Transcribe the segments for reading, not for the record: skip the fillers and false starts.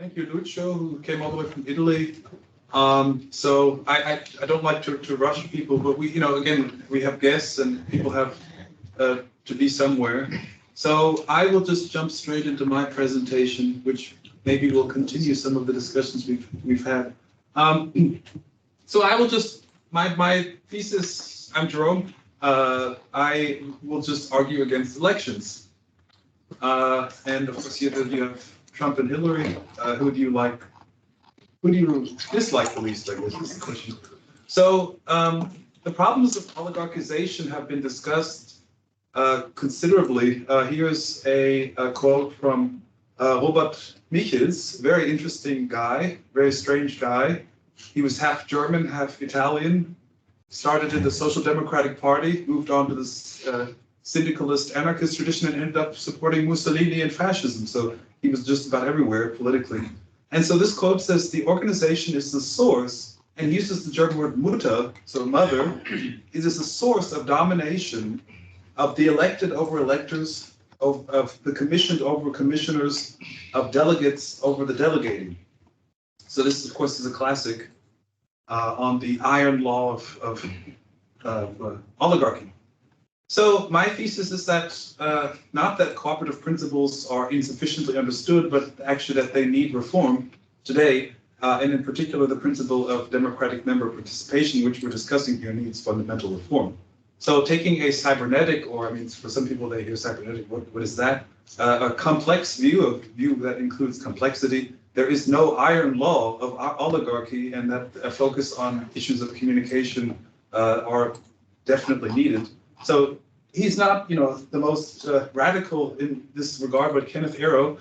Thank you, Lucio, who came all the way from Italy. So I don't like to rush people, but again, we have guests and people have to be somewhere. So I will just jump straight into my presentation, which maybe will continue some of the discussions we've had. So I will just, my thesis, I'm Jerome. I will just argue against elections. And of course, you have Trump and Hillary. Who do you like? Who do you dislike the least, I guess, is the question. So the problems of oligarchization have been discussed considerably. Here's a quote from Robert Michels, very interesting guy, very strange guy. He was half German, half Italian, started in the Social Democratic Party, moved on to this syndicalist anarchist tradition and ended up supporting Mussolini and fascism. So he was just about everywhere politically. And so this quote says, the organization is the source, and uses the German word Mutter, so mother, it is a source of domination of the elected over electors, of the commissioned over commissioners, of delegates over the delegating. So this, of course, is a classic on the iron law of oligarchy. So my thesis is that not that cooperative principles are insufficiently understood, but actually that they need reform today, and in particular the principle of democratic member participation, which we're discussing here, needs fundamental reform. So taking a cybernetic, or I mean, for some people they hear cybernetic, what is that? A complex view that includes complexity. There is no iron law of oligarchy, and that a focus on issues of communication are definitely needed. So he's not, the most radical in this regard, but Kenneth Arrow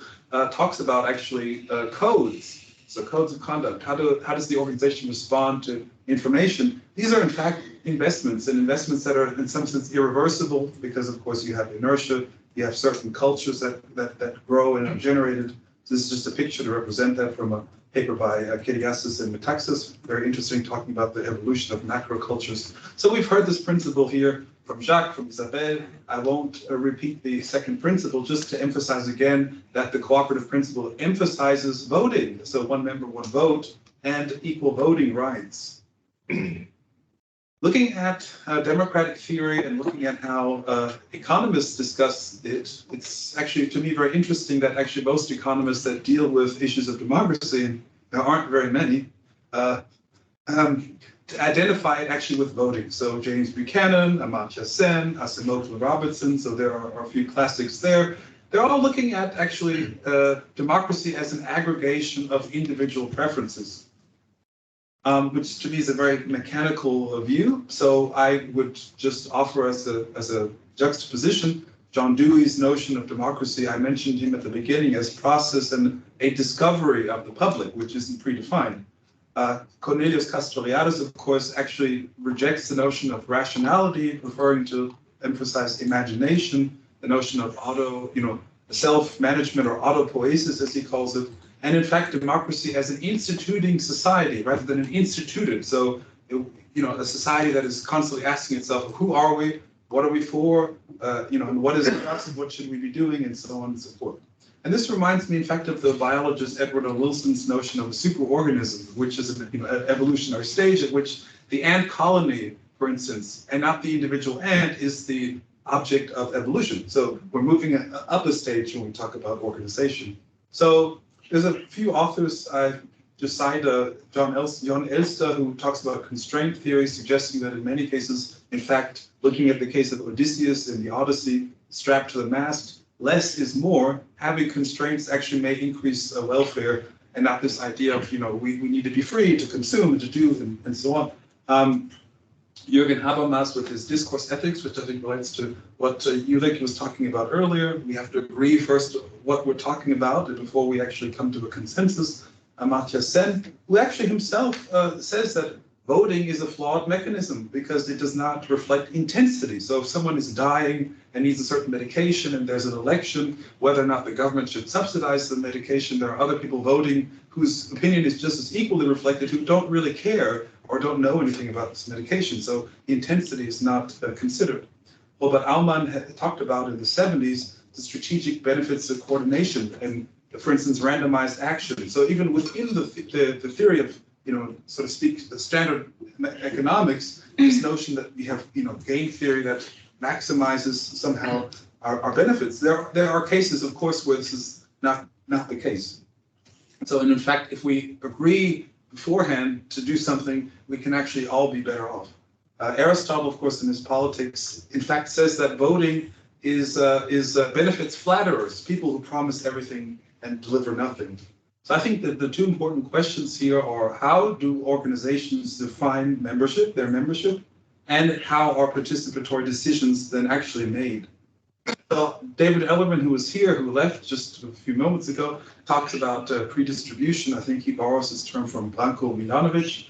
talks about actually codes. So codes of conduct. How does the organization respond to information? These are in fact investments, and investments that are in some sense irreversible, because of course you have inertia, you have certain cultures that grow and are generated. So this is just a picture to represent that from a paper by Kiriasis and Metaxas. Very interesting, talking about the evolution of macro cultures. So we've heard this principle here from Jacques, from Isabelle. I won't repeat the second principle, just to emphasize again that the cooperative principle emphasizes voting. So one member, one vote, and equal voting rights. Looking at democratic theory and looking at how economists discuss it, it's actually, to me, very interesting that actually most economists that deal with issues of democracy, and there aren't very many, to identify it actually with voting. So James Buchanan, Amartya Sen, Acemoglu Robertson, so there are a few classics there. They're all looking at actually democracy as an aggregation of individual preferences. Which to me is a very mechanical view. So I would just offer as a juxtaposition John Dewey's notion of democracy. I mentioned him at the beginning as process and a discovery of the public, which isn't predefined. Cornelius Castoriadis, of course, actually rejects the notion of rationality, referring to emphasize imagination, the notion of self-management or autopoiesis, as he calls it. And in fact, democracy as an instituting society rather than an instituted. So, a society that is constantly asking itself, who are we? What are we for? And what is us? And what should we be doing? And so on and so forth. And this reminds me, in fact, of the biologist Edward O. Wilson's notion of a superorganism, which is an evolutionary stage at which the ant colony, for instance, and not the individual ant, is the object of evolution. So we're moving up a stage when we talk about organization. So there's a few authors I just cite, John Elster, who talks about constraint theory, suggesting that in many cases, in fact, looking at the case of Odysseus in the Odyssey, strapped to the mast, less is more. Having constraints actually may increase welfare, and not this idea of, we need to be free to consume and to do and so on. Jürgen Habermas with his discourse ethics, which I think relates to what Jurek was talking about earlier. We have to agree first what we're talking about before we actually come to a consensus. Amartya Sen, who actually himself says that voting is a flawed mechanism because it does not reflect intensity. So if someone is dying and needs a certain medication and there's an election, whether or not the government should subsidize the medication, there are other people voting whose opinion is just as equally reflected, who don't really care or don't know anything about this medication. So intensity is not considered. Robert Aumann had talked about in the 70s the strategic benefits of coordination. And for instance, randomized action. So even within the theory of, so to speak, the standard economics, this notion that we have, game theory that maximizes somehow our benefits. There are cases, of course, where this is not the case. So, and in fact, if we agree beforehand to do something, we can actually all be better off. Aristotle, of course, in his Politics, in fact, says that voting is benefits flatterers, people who promise everything and deliver nothing. So I think that the two important questions here are, how do organizations define membership, their membership, and how are participatory decisions then actually made? So David Ellerman, who was here, who left just a few moments ago, talks about predistribution. I think he borrows his term from Branko Milanovic,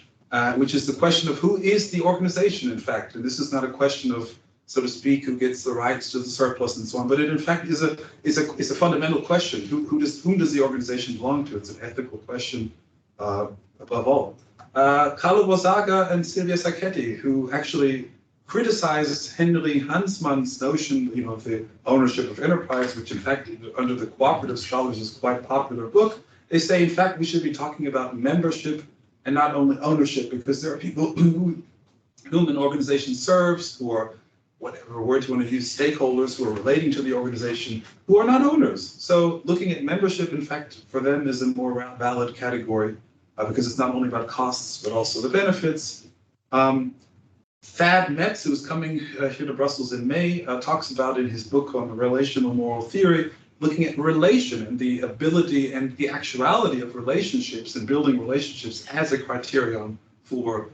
which is the question of who is the organization, in fact. And this is not a question of, so to speak, who gets the rights to the surplus and so on, but it in fact is a fundamental question. Whom does the organization belong to? It's an ethical question above all. Carlo Bozaga and Silvia Sacchetti, who actually criticized Henry Hansmann's notion, of the ownership of enterprise, which in fact, under the cooperative scholars is quite a popular book. They say, in fact, we should be talking about membership and not only ownership, because there are people whom an organization serves, who are, whatever word you want to use, stakeholders who are relating to the organization, who are not owners. So looking at membership, in fact, for them is a more valid category, because it's not only about costs, but also the benefits. Thad Metz, who's coming here to Brussels in May, talks about in his book on relational moral theory, looking at relation and the ability and the actuality of relationships and building relationships as a criterion for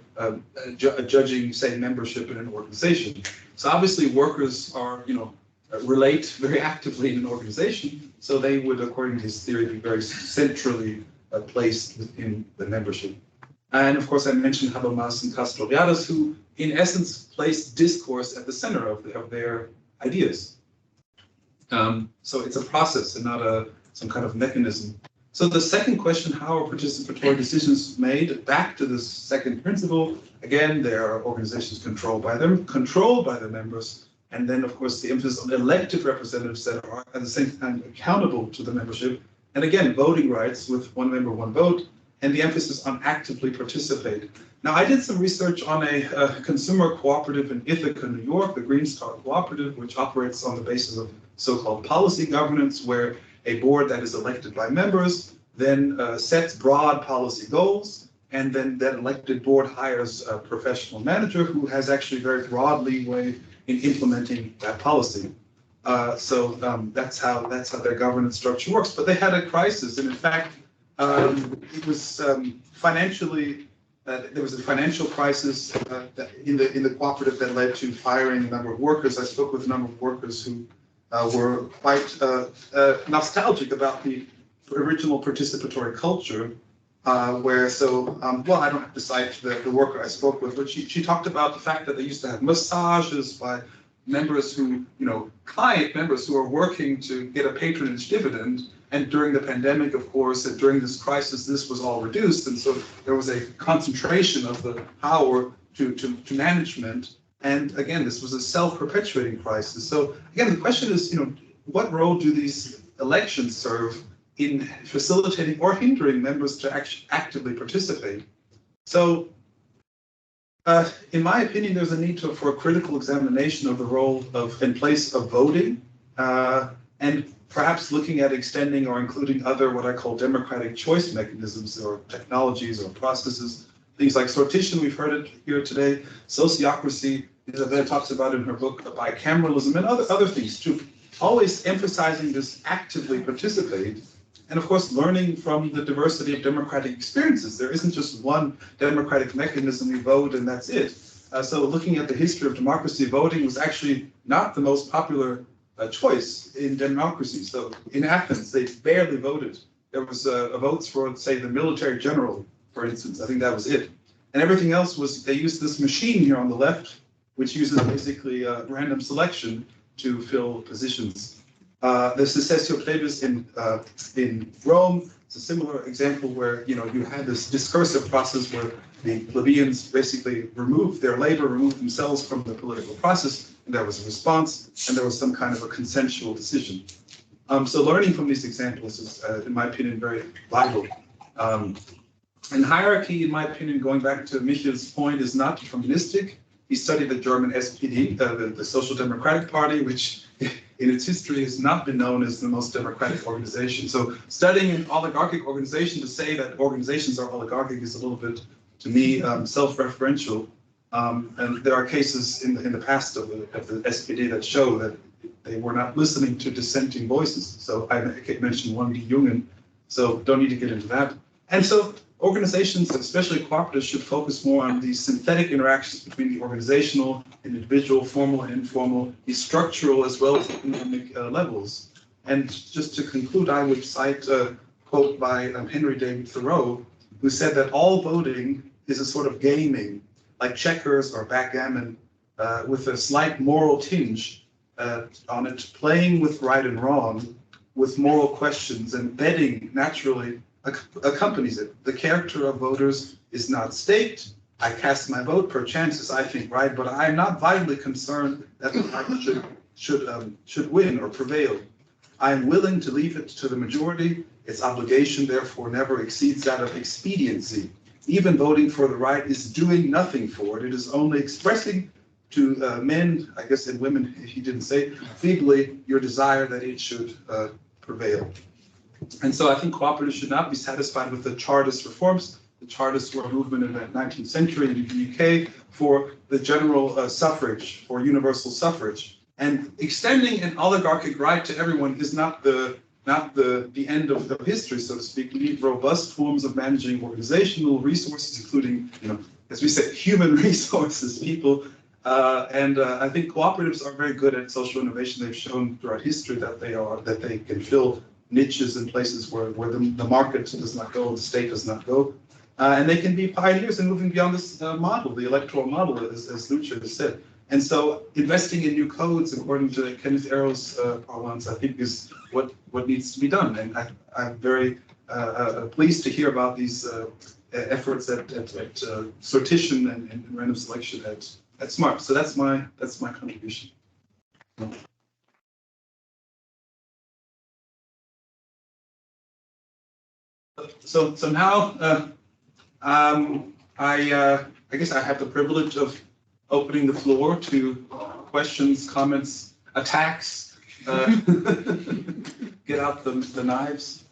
judging, say, membership in an organization. So obviously workers are, relate very actively in an organization, so they would, according to his theory, be very centrally placed within the membership. And of course, I mentioned Habermas and Castoriadis, who in essence place discourse at the center of their ideas. So it's a process and not some kind of mechanism. So the second question, how are participatory decisions made? Back to this second principle. Again, there are organizations controlled by the members. And then, of course, the emphasis on elected representatives that are at the same time accountable to the membership. And again, voting rights with one member, one vote, and the emphasis on actively participate. Now, I did some research on a consumer cooperative in Ithaca, New York, the Green Star Cooperative, which operates on the basis of so-called policy governance, where a board that is elected by members then sets broad policy goals, and then that elected board hires a professional manager who has actually very broad leeway in implementing that policy. So that's how their governance structure works. But they had a crisis, and in fact, it was financially. There was a financial crisis in the cooperative that led to firing a number of workers. I spoke with a number of workers who were quite nostalgic about the original participatory culture, well, I don't have to cite the worker I spoke with, but she talked about the fact that they used to have massages by members who, client members who are working to get a patronage dividend. And during the pandemic, of course, and during this crisis, this was all reduced. And so there was a concentration of the power to management. And again, this was a self-perpetuating crisis. So again, the question is, what role do these elections serve in facilitating or hindering members to actually actively participate? So in my opinion, there's a need for a critical examination of the role and place of voting, and perhaps looking at extending or including other what I call democratic choice mechanisms or technologies or processes, things like sortition, we've heard it here today, sociocracy, Isabelle talks about in her book, bicameralism, and other things too, always emphasizing this actively participate, and of course learning from the diversity of democratic experiences. There isn't just one democratic mechanism, we vote and that's it. So looking at the history of democracy, voting was actually not the most popular choice in democracy. So in Athens, they barely voted. There was votes for, say, the military general, for instance. I think that was it. And everything else was, they used this machine here on the left, which uses basically random selection to fill positions. The Secessio Plebis in Rome, it's a similar example where, you had this discursive process where the plebeians basically removed themselves from the political process, and there was a response, and there was some kind of a consensual decision. So learning from these examples is, in my opinion, very vital. And hierarchy, in my opinion, going back to Michel's point, is not deterministic. He studied the German SPD, the Social Democratic Party, which in its history has not been known as the most democratic organization. So studying an oligarchic organization to say that organizations are oligarchic is a little bit, to me, self-referential. And there are cases in the past of the SPD that show that they were not listening to dissenting voices. So I mentioned one, Die Jungen, so don't need to get into that. And so organizations, especially cooperatives, should focus more on these synthetic interactions between the organizational, individual, formal, and informal, the structural as well as economic levels. And just to conclude, I would cite a quote by Henry David Thoreau, who said that all voting is a sort of gaming, like checkers or backgammon, with a slight moral tinge on it, playing with right and wrong, with moral questions, and betting naturally accompanies it. The character of voters is not staked. I cast my vote per chances I think right, but I am not vitally concerned that the right should win or prevail. I am willing to leave it to the majority. Its obligation, therefore, never exceeds that of expediency. Even voting for the right is doing nothing for it. It is only expressing to men, I guess, and women, if he didn't say, feebly, your desire that it should prevail. And so I think cooperatives should not be satisfied with the Chartist reforms. The Chartists were a movement in the 19th century in the UK for the general suffrage, for universal suffrage. And extending an oligarchic right to everyone is not the end of the history, so to speak. We need robust forms of managing organizational resources, including, as we said, human resources, people. I think cooperatives are very good at social innovation. They've shown throughout history that they can fill niches in places where the market does not go, the state does not go. And they can be pioneers in moving beyond this model, the electoral model, as Lucio has said. And so investing in new codes, according to Kenneth Arrow's parlance, I think is what needs to be done. And I'm very pleased to hear about these efforts at sortition and random selection at SMART. So that's my contribution. So now I guess I have the privilege of opening the floor to questions, comments, attacks. Get out the knives.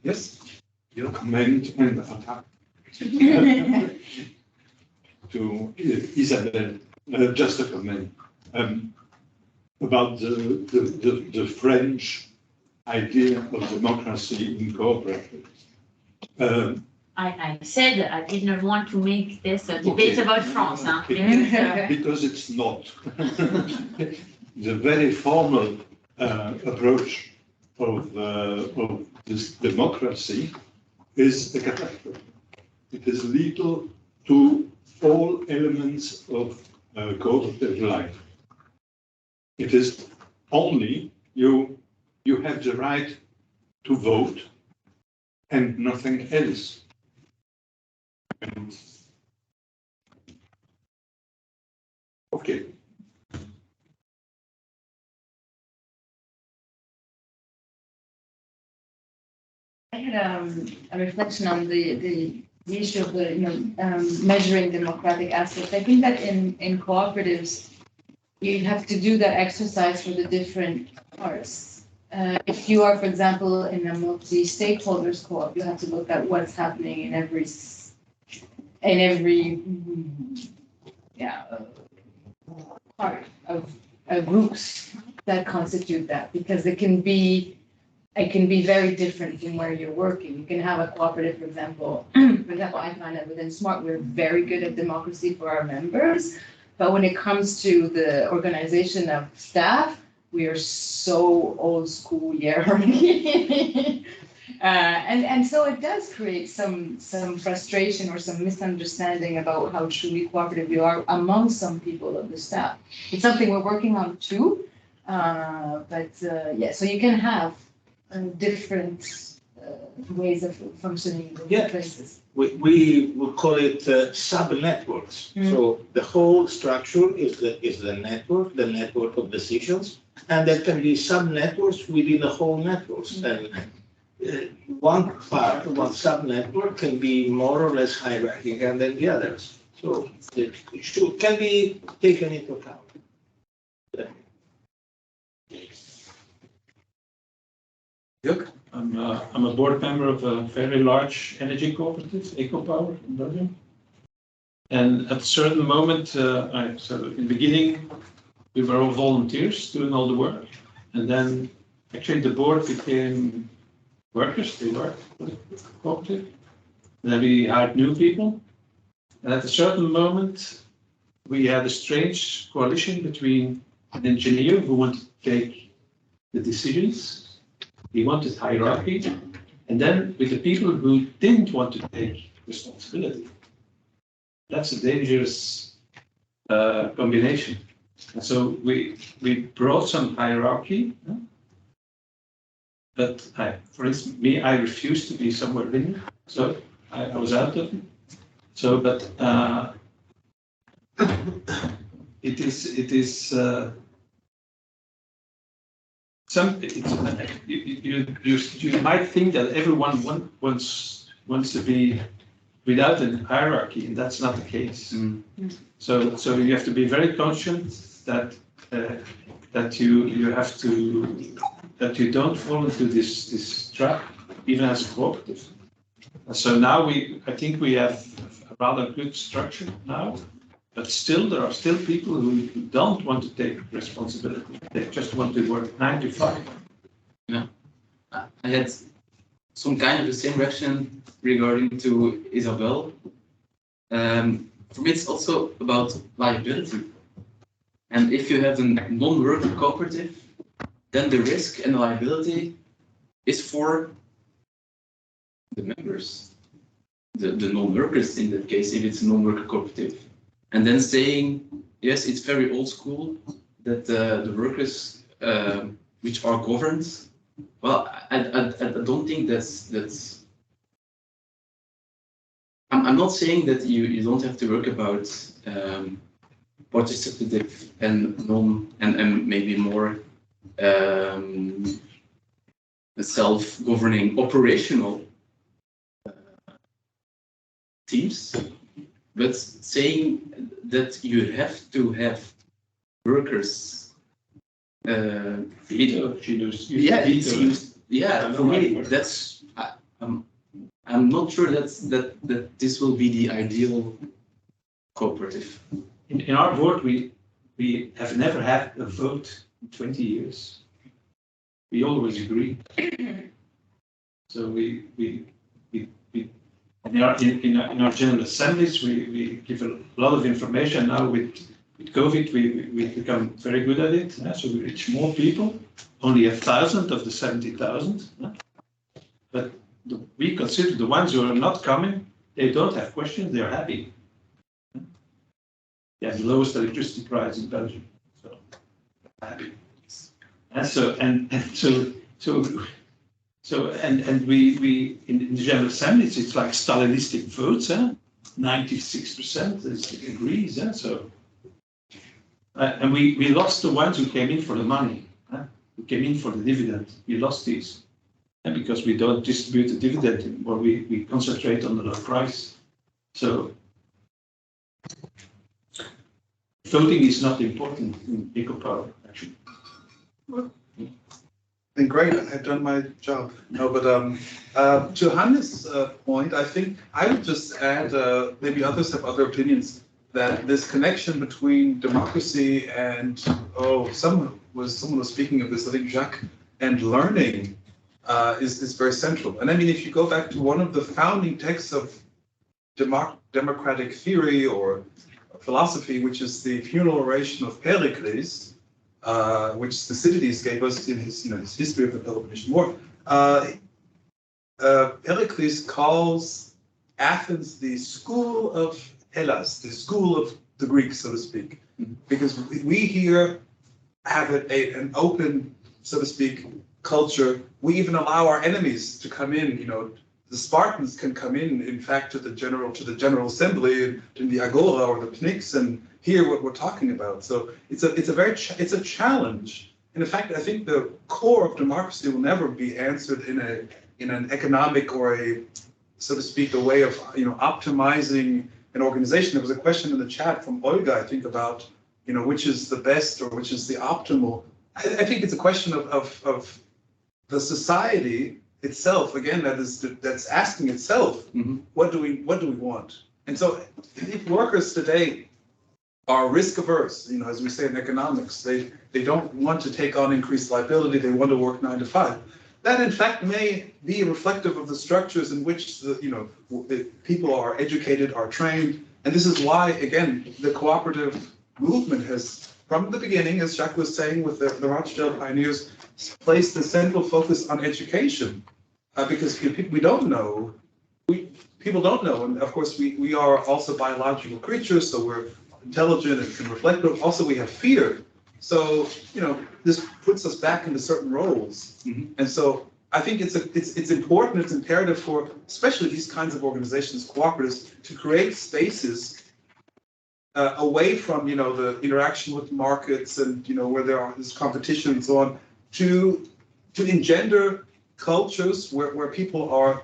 Yes? Your comment and attack to Isabelle. Just a comment about the French idea of democracy in cooperative. I said I did not want to make this a debate about France. Because it's not. The very formal approach of this democracy is a catastrophe. It is lethal to all elements of cooperative life. It is only you have the right to vote and nothing else. And okay. I had a reflection on the issue of the measuring democratic aspects. I think that in cooperatives, you have to do that exercise for the different parts. If you are, for example, in a multi-stakeholders co-op, you have to look at what's happening in every part of groups that constitute that, because it can be very different from where you're working. You can have a cooperative, for example, I find that within SMART, we're very good at democracy for our members, but when it comes to the organization of staff, we are so old school hierarchy. And so it does create some frustration or some misunderstanding about how truly cooperative we are among some people of the staff. It's something we're working on too, so you can have different ways of functioning in different places. We will call it sub-networks. So the whole structure is the network of decisions, And there can be sub-networks within the whole networks. And one part, one sub-network can be more or less hierarchical than the others. So it can be taken into account. Jurek? I'm a board member of a very large energy cooperative, EcoPower in Belgium. And at a certain moment, so in the beginning, we were all volunteers doing all the work. And then actually the board became workers, they worked for the cooperative. And then we hired new people. And at a certain moment, we had a strange coalition between an engineer who wanted to take the decisions. He wanted hierarchy. And then with the people who didn't want to take responsibility. That's a dangerous combination. And so we brought some hierarchy. But for instance, I refused to be somewhere in, so I was out of it. So, but it is you might think that everyone wants to be without a hierarchy, and that's not the case. So you have to be very conscious that you don't fall into this trap, even as a cooperative. So now I think we have a rather good structure now, but still there are still people who don't want to take responsibility. They just want to work 9 to 5. Yeah, I had some kind of the same reaction regarding to Isabelle. For me, it's also about liability. And if you have a non-worker cooperative, then the risk and liability is for the members, the non-workers in that case, if it's a non-worker cooperative. And then saying, yes, it's very old school that the workers which are governed, well, I don't think that's I'm not saying that you don't have to work about participative and and maybe more self-governing operational teams, but saying that you have to have workers veto. For me that's I'm not sure that this will be the ideal cooperative. In our board, we have never had a vote in 20 years. We always agree. So we in our general assemblies, we give a lot of information. Now with COVID, we become very good at it. So we reach more people, only 1,000 of the 70,000. But we consider the ones who are not coming, they don't have questions, they're happy. They have the lowest electricity price in Belgium, so happy. And we in the General Assembly, it's like Stalinistic votes, 96% agrees, so. And we lost the ones who came in for the money, who came in for the dividend. We lost these. And because we don't distribute the dividend anymore, we concentrate on the low price. So voting is not important in EcoPower, actually. Then great, I've done my job. No, but to Hannes' point, I think I would just add, maybe others have other opinions, that this connection between democracy and, someone was speaking of this, I think Jacques, and learning is very central. And I mean, if you go back to one of the founding texts of democratic theory or philosophy, which is the funeral oration of Pericles, which Thucydides gave us in his history of the Peloponnesian War, Pericles calls Athens the school of Hellas, the school of the Greeks, so to speak, because we here have an open, so to speak, culture. We even allow our enemies to come in. The Spartans can come in fact, to the General Assembly and in the Agora or the Pnyx and hear what we're talking about. So it's a challenge And in fact, I think the core of democracy will never be answered in an economic or a, so to speak, a way of, optimizing an organization. There was a question in the chat from Olga, I think, about, which is the best or which is the optimal. I think it's a question of the society itself, again, that's asking itself, what do we want? And so if workers today are risk averse, as we say in economics, they don't want to take on increased liability, they want to work 9 to 5. That in fact may be reflective of the structures in which the people are educated, are trained. And this is why, again, the cooperative movement has, from the beginning, as Jacques was saying with the Rothschild pioneers, placed the central focus on education. Because we don't know, people don't know, and of course we are also biological creatures, so we're intelligent and can reflect, but also we have fear. So, this puts us back into certain roles. And so I think it's important, it's imperative for especially these kinds of organizations, cooperatives, to create spaces away from, the interaction with markets and, where there are this competition and so on, to engender cultures where people are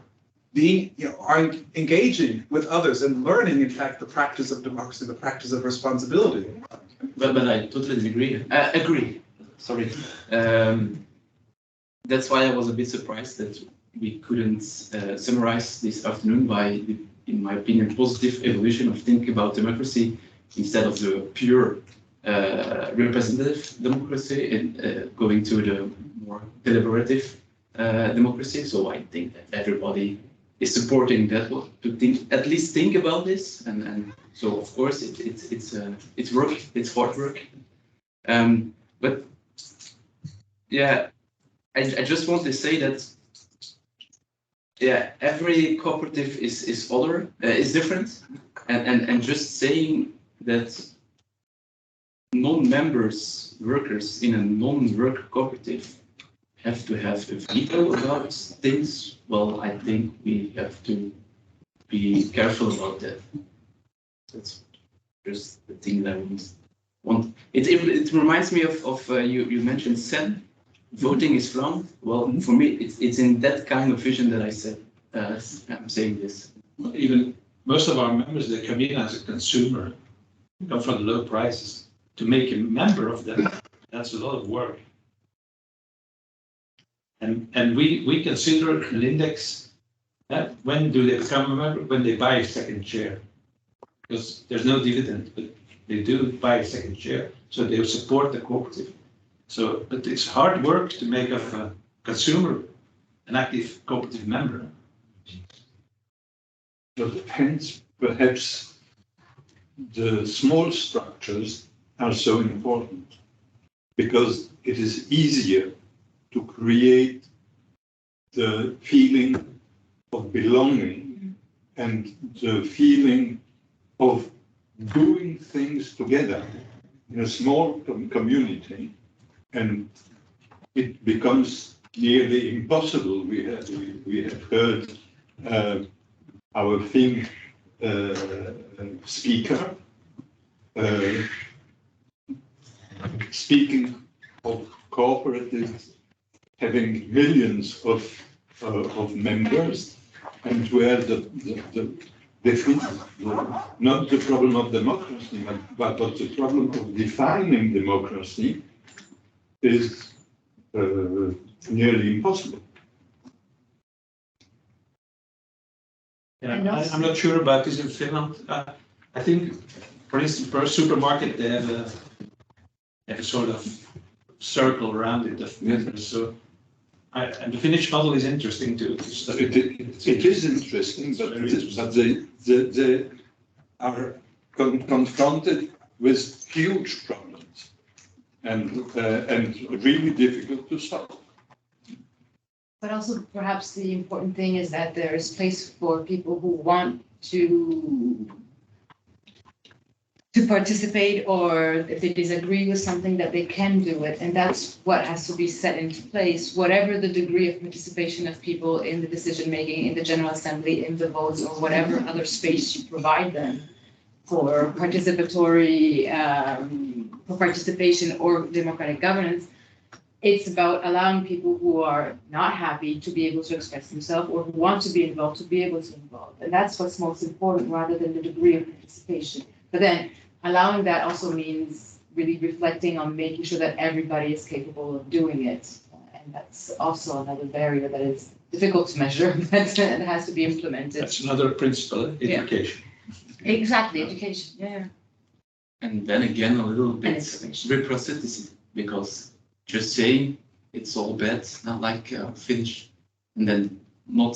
are engaging with others and learning, in fact, the practice of democracy, the practice of responsibility. But I totally agree. Sorry. That's why I was a bit surprised that we couldn't summarize this afternoon by, in my opinion, positive evolution of thinking about democracy instead of the pure representative democracy and going to the more deliberative democracy. So I think that everybody is supporting that one, to at least think about this, and so of course it's work, it's hard work, but yeah, I just want to say that every cooperative is different, and just saying that non-members, workers in a non-work cooperative have to have a veto about things. Well, I think we have to be careful about that. That's just the thing that I want. It reminds me of you mentioned Sen. Voting is flawed. Well, for me, it's in that kind of vision that I said I'm saying this. Even most of our members, they come in as a consumer, come from low prices. To make a member of them, that's a lot of work. And we consider an index, when do they become a member? When they buy a second share. Because there's no dividend, but they do buy a second share, so they support the cooperative. So, but it's hard work to make of a consumer an active cooperative member. But hence, perhaps the small structures are so important, because it is easier to create the feeling of belonging and the feeling of doing things together in a small community, and it becomes nearly impossible. We have heard our Finnish speaker speaking of cooperatives having millions of members, and where not the problem of democracy, but the problem of defining democracy is nearly impossible. Yeah, I'm not sure about this in Finland. I think, for instance, per supermarket, they have a sort of circle around it of members. So, and the Finnish model is interesting to study. It is interesting, but they are confronted with huge problems and really difficult to solve. But also perhaps the important thing is that there is place for people who want to participate, or if they disagree with something, that they can do it. And that's what has to be set into place, whatever the degree of participation of people in the decision-making, in the General Assembly, in the votes, or whatever other space you provide them for participatory, for participation or democratic governance. it's about allowing people who are not happy to be able to express themselves or who want to be involved to be able to involve. And that's what's most important rather than the degree of participation. But then allowing that also means really reflecting on making sure that everybody is capable of doing it. And that's also another barrier that is difficult to measure, but it has to be implemented. That's another principle, Yeah. education. Exactly, education, yeah. And then again, a little And bit information. reciprocity, because just saying it's all bad, not like finished, and then not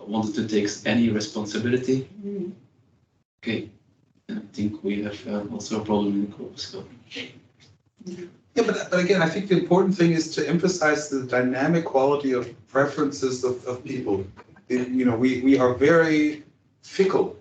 wanted to take any responsibility. Mm. Okay, and I think we have also a problem in the Cooperative. Yeah, but again, I think the important thing is to emphasize the dynamic quality of preferences of people. You know, we are very fickle,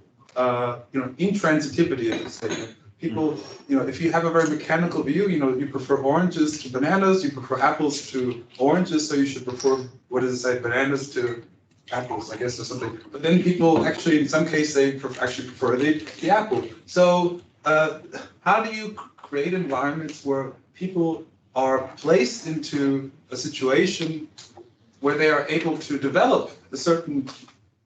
you know, intransitivity, as you say. People, you know, if you have a very mechanical view, you know, you prefer oranges to bananas, you prefer apples to oranges, so you should prefer, what does it say, bananas to apples, I guess, or something. But then people actually, in some cases, they actually prefer the apple. So how do you create environments where people are placed into a situation where they are able to develop a certain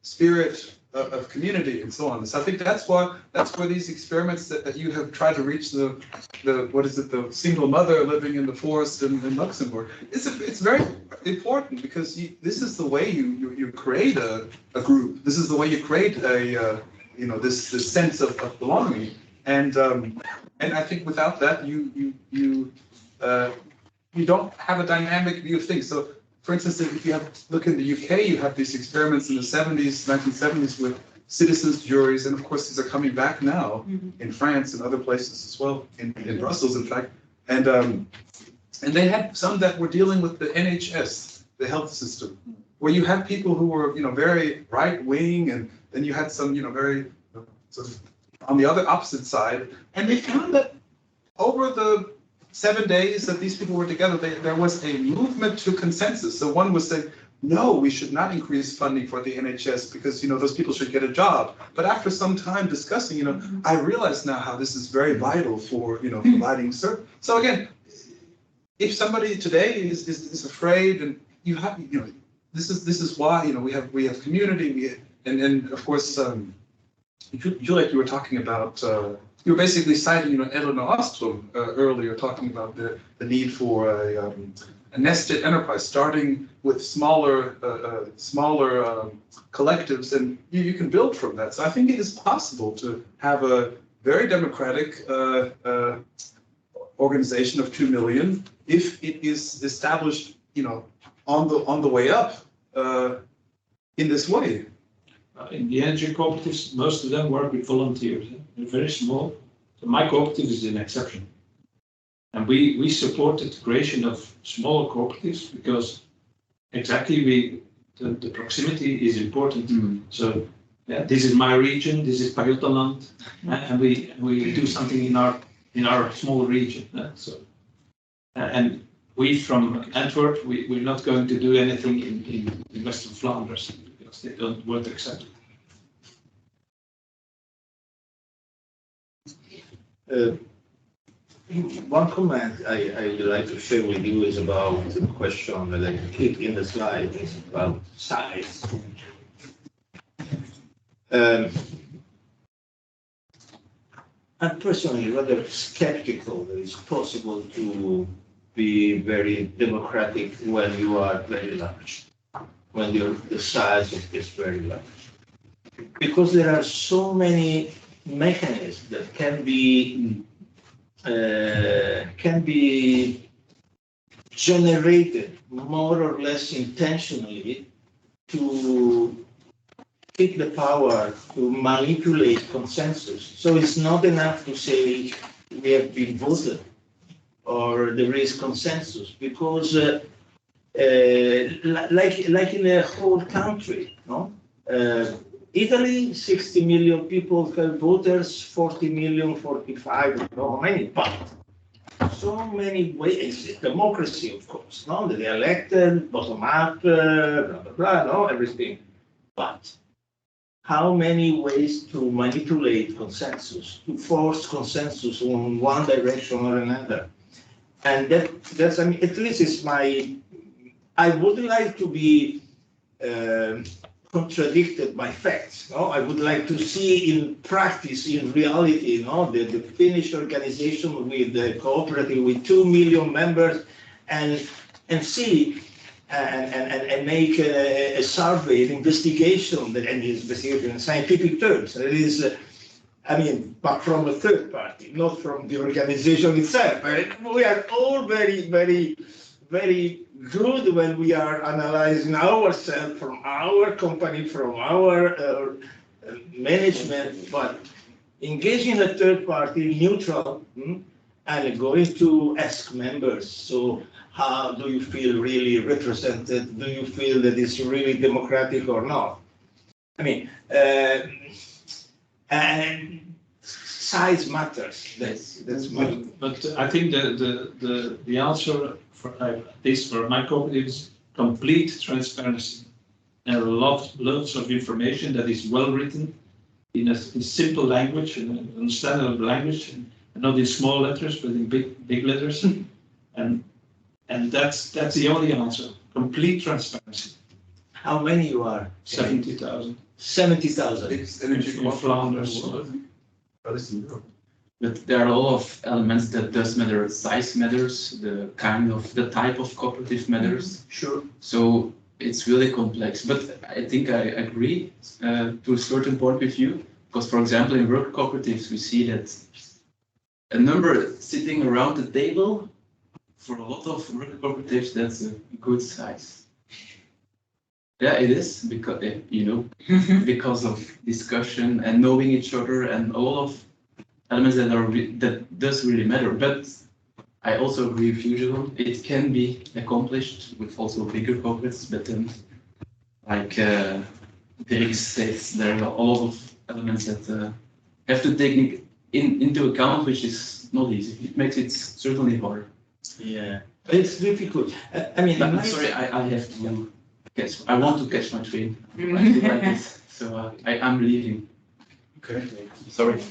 spirit of community and so on? So I think that's where these experiments that you have tried to reach the what is it, the single mother living in the forest in Luxembourg. It's very important because this is the way you create a group. This is the way you create a you know, this sense of belonging. And I think without that you don't have a dynamic view of things. So, for instance, if you look in the UK, you have these experiments in the 1970s with citizens' juries, and of course these are coming back now in France and other places as well, in Brussels, in fact. And they had some that were dealing with the NHS, the health system, where you had people who were, you know, very right-wing, and then you had some, you know, very sort of on the other opposite side, and they found that over the 7 days that these people were together, there was a movement to consensus. So one was saying, no, we should not increase funding for the NHS because, you know, those people should get a job. But after some time discussing, you know, I realize now how this is very vital for, you know, providing service. So again, if somebody today is afraid, and you have, you know, this is why, you know, we have community, and of course, Jurek, you were talking about. You were basically citing, you know, Eleanor Ostrom earlier, talking about the need for a nested enterprise, starting with smaller collectives, and you can build from that. So I think it is possible to have a very democratic organization of 2 million if it is established, you know, on the way up in this way. In the energy cooperatives, most of them work with volunteers. They're very small. So my cooperative is an exception. And we supported the creation of smaller cooperatives because exactly the proximity is important. So yeah, this is my region, this is Pajottenland, and we do something in our small region. And we from Antwerp, we're not going to do anything in Western Flanders because they won't accept it. One comment I would like to share with you is about the question that I keep in the slide, is about size. I'm personally rather skeptical that it's possible to be very democratic when you are very large, when the size is very large. Because there are so many mechanisms that can be generated more or less intentionally to keep the power to manipulate consensus. So it's not enough to say we have been voted or there is consensus, because like in a whole country, no? Italy, 60 million people have voters, 40 million, 45, I don't know how many, but so many ways, democracy, of course, no? They are elected, bottom up, blah, blah, blah, no, everything. But how many ways to manipulate consensus, to force consensus in one direction or another? And that's, I mean, at least it's I would like to be contradicted by facts. No? I would like to see in practice, in reality, the Finnish organization with the cooperative with 2 million members and see and make a survey, an investigation, and investigation in scientific terms. That is, but from a third party, not from the organization itself. We are all very, very, very good when we are analyzing ourselves from our company, from our management, but engaging a third party, neutral, and going to ask members. So how do you feel really represented? Do you feel that it's really democratic or not? And size matters. That's my. But I think the answer for this for my cooperative is complete transparency and lots of information that is well written in simple language and understandable language, and not in small letters but in big letters, and that's the only answer. Complete transparency. How many you are? 70,000. 70,000. In Flanders. But there are a lot of elements that does matter. Size matters, the type of cooperative matters. Sure. So it's really complex. But I think I agree to a certain point with you, because for example, in work cooperatives, we see that a number sitting around the table for a lot of work cooperatives, that's a good size. Yeah, it is because because of discussion and knowing each other and a lot of elements that does really matter. But I also agree with you, Jerome. It can be accomplished with also bigger cooperatives, but then, like Derek says, there are a lot of elements that have to take into account, which is not easy. It makes it certainly hard. Yeah, it's difficult. I'm sorry, I have to catch. I want to catch my train. I feel like this, so I'm leaving. Okay. Sorry.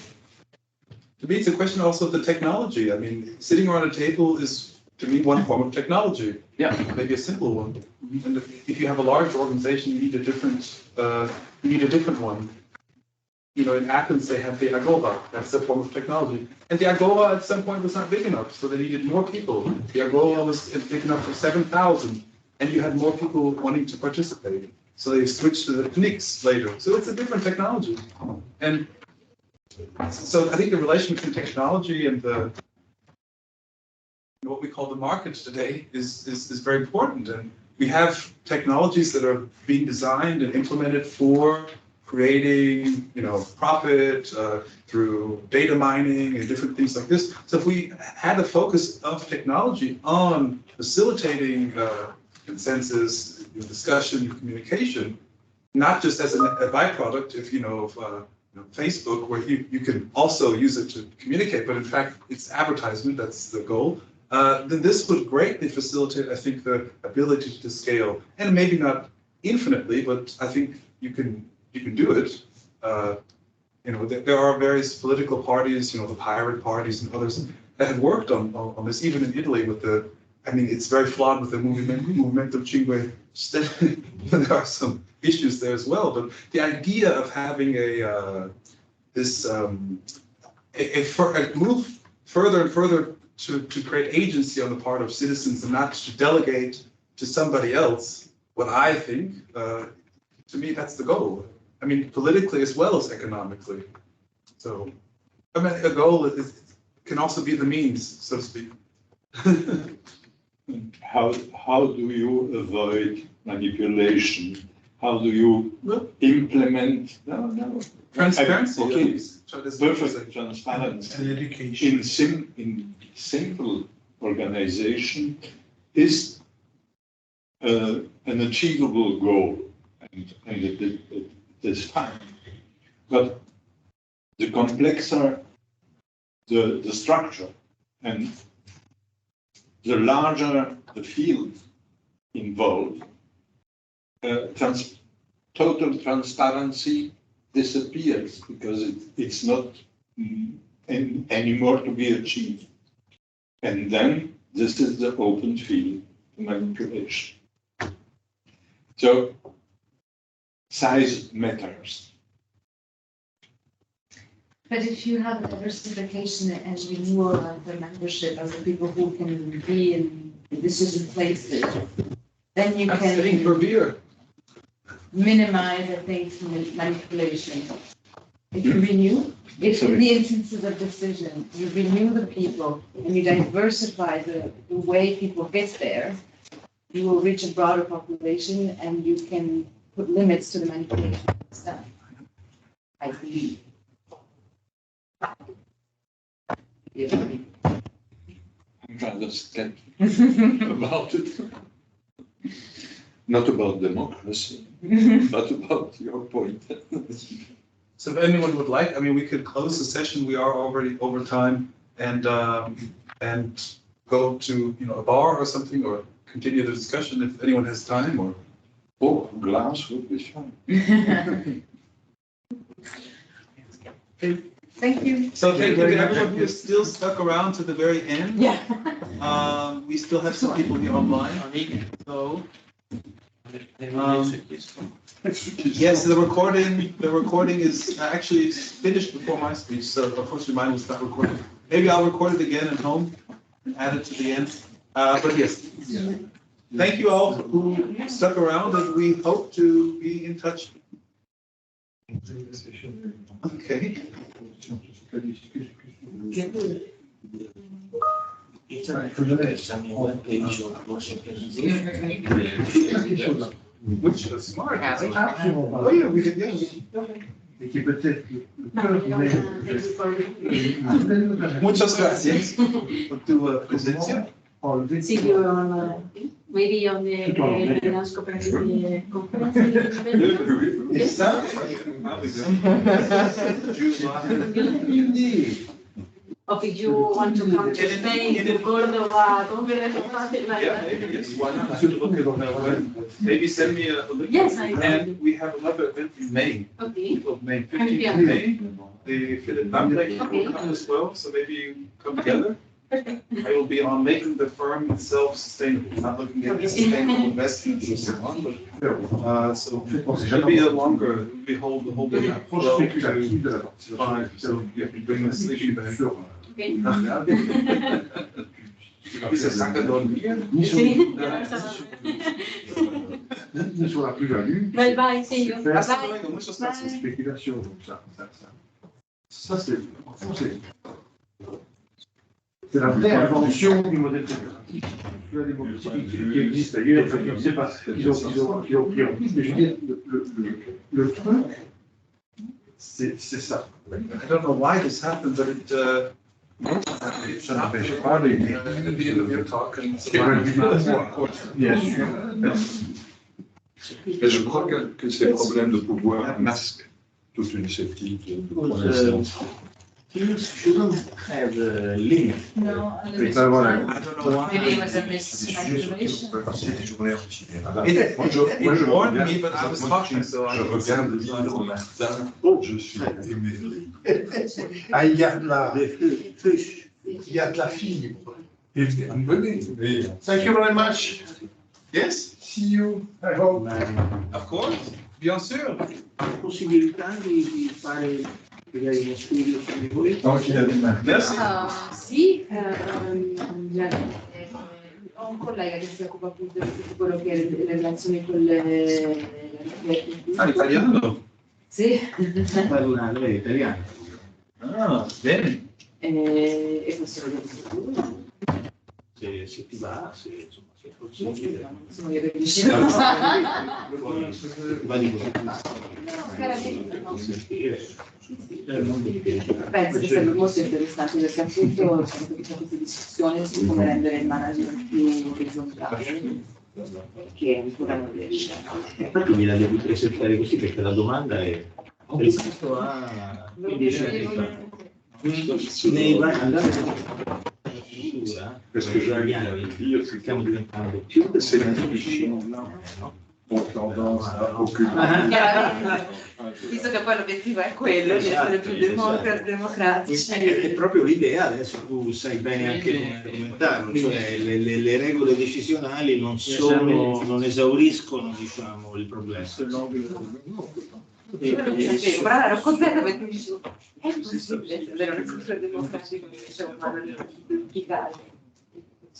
To me, it's a question also of the technology. Sitting around a table is, to me, one form of technology. Yeah. Maybe a simple one. And if you have a large organization, you need a different one. In Athens, they have the Agora. That's a form of technology. And the Agora at some point was not big enough, so they needed more people. The Agora was big enough for 7,000, and you had more people wanting to participate. So they switched to the Pnix later. So it's a different technology. And so I think the relation between technology and what we call the market today is very important. And we have technologies that are being designed and implemented for creating, profit through data mining and different things like this. So if we had a focus of technology on facilitating consensus, discussion, communication, not just as a byproduct, of Facebook, where you can also use it to communicate, but in fact it's advertisement, that's the goal, then this would greatly facilitate, I think, the ability to scale, and maybe not infinitely, but I think you can do it. There are various political parties, the pirate parties and others that have worked on this, even in Italy with it's very flawed with the Movimento 5 Stelle. There are some issues there as well, but the idea of having a move further and further to create agency on the part of citizens and not to delegate to somebody else, what I think, to me, that's the goal. Politically as well as economically. So, a goal can also be the means, so to speak. How do you avoid manipulation? How do you implement? No. Transparency. Okay, perfect transparency. And education. In simple organization is an achievable goal, and it is fine. But the complexer the structure and the larger the field involved, total transparency disappears because it's not anymore to be achieved. And then this is the open field to manipulation. So size matters. But if you have diversification and renewal of the membership of the people who can be in decision places, then you I'm sitting for can beer. minimize, I think, manipulation. If you renew, if in the instances of decision, you renew the people and you diversify the way people get there, you will reach a broader population and you can put limits to the manipulation stuff, I believe. I'm rather skeptical about it. Not about democracy, but about your point. So if anyone would like, I mean, we could close the session. We are already over time and go to, a bar or something or continue the discussion if anyone has time or. Oh, glass would be fine. Thank you. So thank you to everyone who is still stuck around to the very end. Yeah. We still have some people here online, so. Yes, the recording is actually finished before my speech, so unfortunately mine will stop recording. Maybe I'll record it again at home and add it to the end. But yes, thank you all who stuck around and we hope to be in touch. Okay. Which is smart. Oh yeah, we did, Et qui peut-être Muchas gracias por tu presencia. See you on, maybe on the Freelance Cooperative conference. Está. Or if you want to come to Spain, to Córdoba, Yeah, maybe, yes, why not? Maybe send me a link. Yes, I will. And we have another event in May, Okay. of May, 15th of May. The Philip Lamprecht will come as well, so maybe you come together. I will be on making the firm itself sustainable, not looking at sustainable investments and so on, but, so it'll be a longer, we hold the whole day. So you have to bring the sleeping bag. Okay. Is it saca dormir? ne sur la plus-value. Bye bye, see you. Bye Hasta bye. luego, muchas gracias. Spéculation, donc ça c'est, en fond, c'est la vraie invention du modèle coopératif. Tu as des modèles qui existent ailleurs, je ne sais pas, qui ont pris en plus, mais je veux dire, le truc, c'est ça. I don't know why this happened, but it, Ça n'empêche pas les bien sûr. Mais je crois que ces problèmes de pouvoir masquent toute une série de problèmes. Things shouldn't have a limit. No, Ben voilà. I don't know why. maybe it was a C'est des sujets sur lesquels on miscalculation. peut passer des journées entières. It warned me, but I was talking, so I. Je regarde l'île Martin, je suis émerveillé. Ah, il y a de la fibre. Venez. Thank you very much. Yes, See you, I hope. of course, bien sûr. Possibilità di fare magari uno studio su di voi. Donc, il y a des mains. Merci. Sì, ho un collega che si occupa appunto di tutto quello che è le relazioni con le Ah, italiano. Sì, Parla lei italiano. Ah, bene. e questo lo dico. Se ti va, se insomma, se consigli. Sono io che vicino. Va di così. Penso che sia molto interessante perché appunto c'è tutta questa discussione su come rendere il management più orizzontale, che ancora non riesce. Infatti mi deve presentare così perché la domanda è rispetto a 15 anni fa. Nei vari andare struttura, Parce que j'ai italiano, stiamo diventando più semplici, no? ont tendance à occulter. Visto che poi l'obiettivo è quello di essere più democratici. È proprio l'idea, adesso tu sai bene anche come argomentarlo, cioè le regole decisionali non esauriscono, diciamo, il problema. Brava, ero contenta perché mi dicevo, è possibile avere una cultura democratica invece umana di Italia.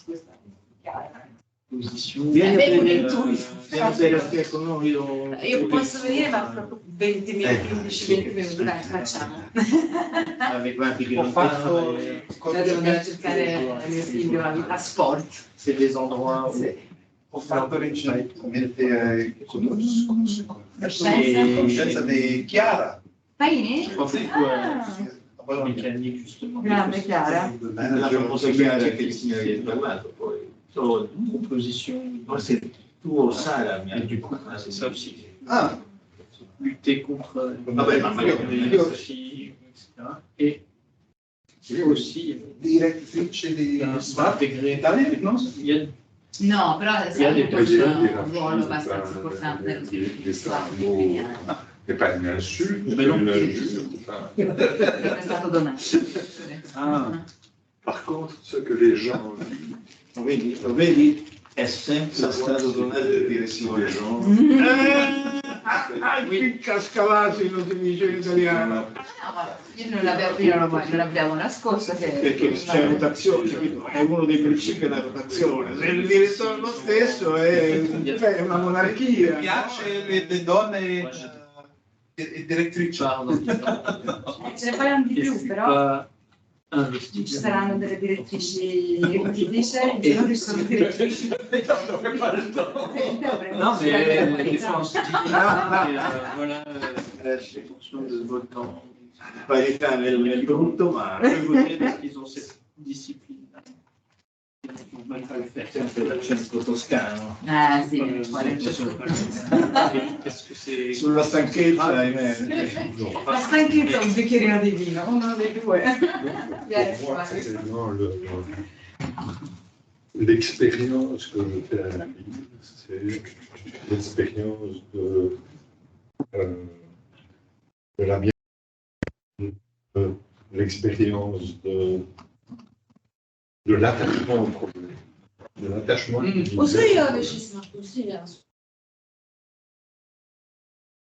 Questa chiara. Vieni a vedere perché con noi Io posso venire, ma proprio 20 minuti, 15-20 minuti, dai, facciamo. guardi che Ho non fatto Devo andare a cercare il mio figlio a sport. c'est des endroits où Ho fatto recentemente La scienza? conoscenza di Chiara. Paini? Mécanique, justement. Grande, Chiara. la famosa Chiara che si è parlato poi. Sur une proposition Forse tu o Sara mi et du coup, c'est ça aussi. Ah, Lutter contre Vabbè, ma io- etc. Et aussi direttrice di Smart intégrer. Italia, no? Il y a No, però Il y a des un personnes- ruolo abbastanza importante. Et pas une insulte, Mais non. une injure. Enfin, È stato donato. Ah, par contre, ce que les gens lo vedi? È sempre stato donato di si direzione. les gens Picca scalati, non si dice in italiano. Non l'abbiamo nascosto Perché che c'è rotazione, capito? È uno dei principi della rotazione. Se il direttore è lo stesso è una mi monarchia. piace le donne direttrici. ce ne faranno di più, però ci Investire. saranno delle direttrici di dice, non ci sono direttrici. Non, mais des fois on se dit, voilà, c'est fonction de votre temps. Parità nel brutto, ma Je peux vous dire parce qu'ils ont cette discipline. Ils ne veulent pas le faire. sempre l'accento toscano. Sì, Est-ce que c'est. Sulla stanchezza, ahimè. la stanchezza un bicchierino di vino, uno dei due. Pour moi, c'est vraiment l'expérience que je fais à la vie, c'est l'expérience de la bien, l'expérience de l'attachement au problème, de l'attachement Posso individuel. io deciso così?